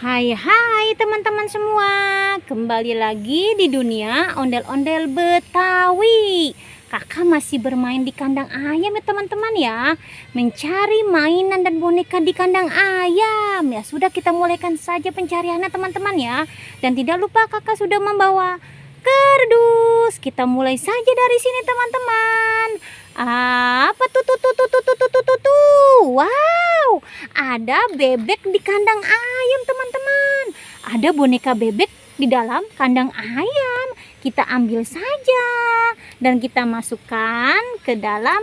Hai hai teman-teman semua, kembali lagi di dunia ondel-ondel Betawi. Kakak masih bermain di kandang ayam ya teman-teman ya, mencari mainan dan boneka di kandang ayam. Ya sudah, kita mulaikan saja pencariannya teman-teman ya. Dan tidak lupa kakak sudah membawa kardus. Kita mulai saja dari sini teman-teman. Apa tuh? Wow, ada bebek di kandang ayam teman-teman. Ada boneka bebek di dalam kandang ayam. Kita ambil saja dan kita masukkan ke dalam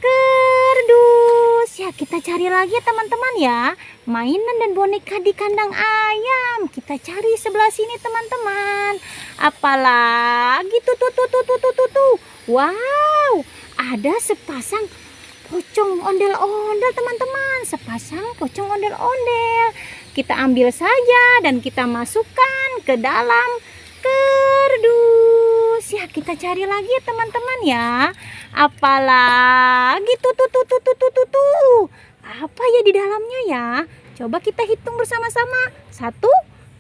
kardus. Ya, kita cari lagi ya teman-teman ya, mainan dan boneka di kandang ayam. Kita cari sebelah sini teman-teman. Apalagi tuh. Wow, ada sepasang pocong ondel-ondel teman-teman, sepasang pocong ondel-ondel. Kita ambil saja dan kita masukkan ke dalam kardus. Ya, kita cari lagi ya teman-teman ya. Apalagi tuh. Apa ya di dalamnya ya? Coba kita hitung bersama-sama. 1,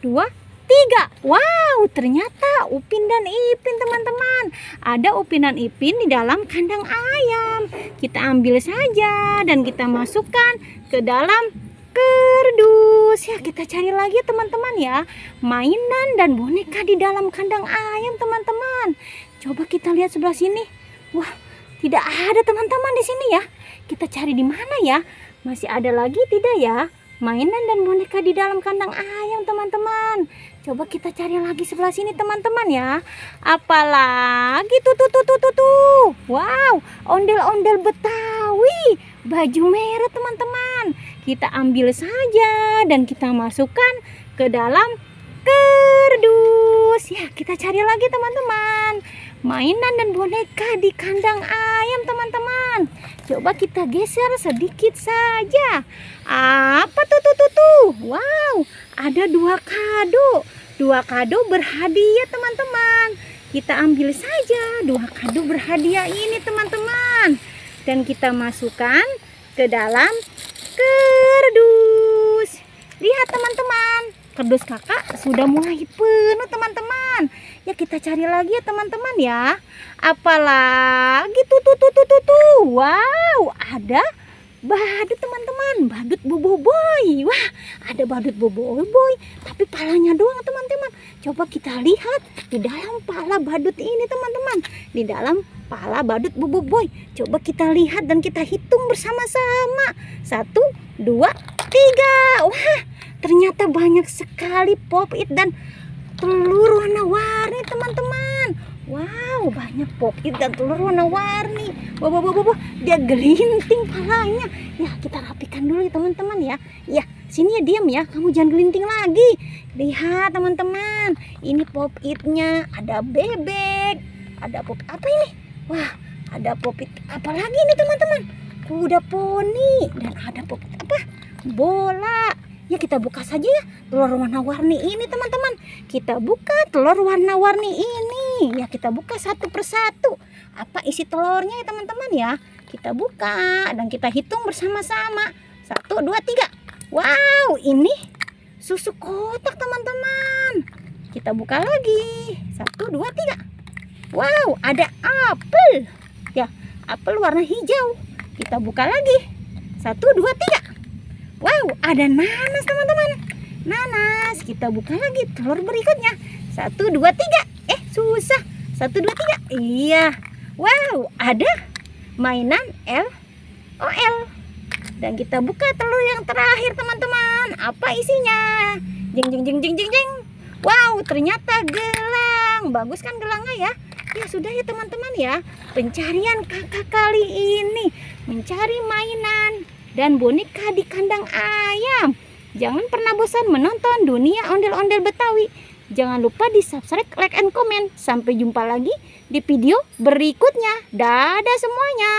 2, 3. Wow, ternyata Upin dan Ipin teman-teman. Ada Upin dan Ipin di dalam kandang ayam. Kita ambil saja dan kita masukkan ke dalam kardus. Ya, kita cari lagi teman-teman ya, mainan dan boneka di dalam kandang ayam teman-teman. Coba kita lihat sebelah sini. Wah, tidak ada teman-teman di sini ya. Kita cari di mana ya? Masih ada lagi tidak ya mainan dan boneka di dalam kandang ayam teman-teman? Coba kita cari lagi sebelah sini teman-teman ya. Apalagi tuh. Wow, ondel-ondel Betawi, baju merah teman-teman. Kita ambil saja dan kita masukkan ke dalam kardus. Ya, kita cari lagi teman-teman, mainan dan boneka di kandang ayam teman-teman. Coba kita geser sedikit saja. Apa tuh? Wow, ada 2 kado. 2 kado berhadiah teman-teman. Kita ambil saja 2 kado berhadiah ini teman-teman, dan kita masukkan ke dalam kardus. Lihat teman-teman, kardus kakak sudah mulai penuh teman-teman. Ya, kita cari lagi ya teman-teman ya. Apalagi tuh. Wow, ada badut teman-teman, badut boboiboy. Wah, ada badut boboiboy, tapi palanya doang teman-teman. Coba kita lihat di dalam pala badut ini teman-teman, di dalam pala badut boboiboy. Coba kita lihat dan kita hitung bersama-sama. 1, 2, 3. Wah, ternyata banyak sekali pop-it dan telur warna-warni teman-teman. Wow, banyak pop-it dan telur warna-warni. Wah, dia gelinting palanya. Ya, kita rapikan dulu ya teman-teman ya. Ya, sini ya, diam ya, kamu jangan gelinting lagi. Lihat teman-teman, ini pop-itnya. Ada bebek, ada pop apa ini? Wah, ada pop-it apa lagi ini teman-teman? Kuda poni, dan ada pop-it apa? Bola. Ya, kita buka saja ya telur warna-warni ini teman-teman. Kita buka telur warna-warni ini. Ya, kita buka satu persatu. Apa isi telurnya ya teman-teman ya? Kita buka dan kita hitung bersama-sama. 1, 2, 3. Wow, ini susu kotak teman-teman. Kita buka lagi. 1, 2, 3. Wow, ada apel. Ya, apel warna hijau. Kita buka lagi. 1, 2, 3. Wow, ada nanas teman-teman. Nanas. Kita buka lagi telur berikutnya. 1, 2, 3. Susah. 1, 2, 3. Iya. Wow, ada mainan LOL. Dan kita buka telur yang terakhir teman-teman. Apa isinya? Jeng. Wow, ternyata gelang. Bagus kan gelangnya ya? Ya sudah ya teman-teman ya. Pencarian kakak kali ini mencari mainan dan boneka di kandang ayam. Jangan pernah bosan menonton dunia ondel-ondel Betawi. Jangan lupa di subscribe, like, and comment. Sampai jumpa lagi di video berikutnya. Dadah semuanya.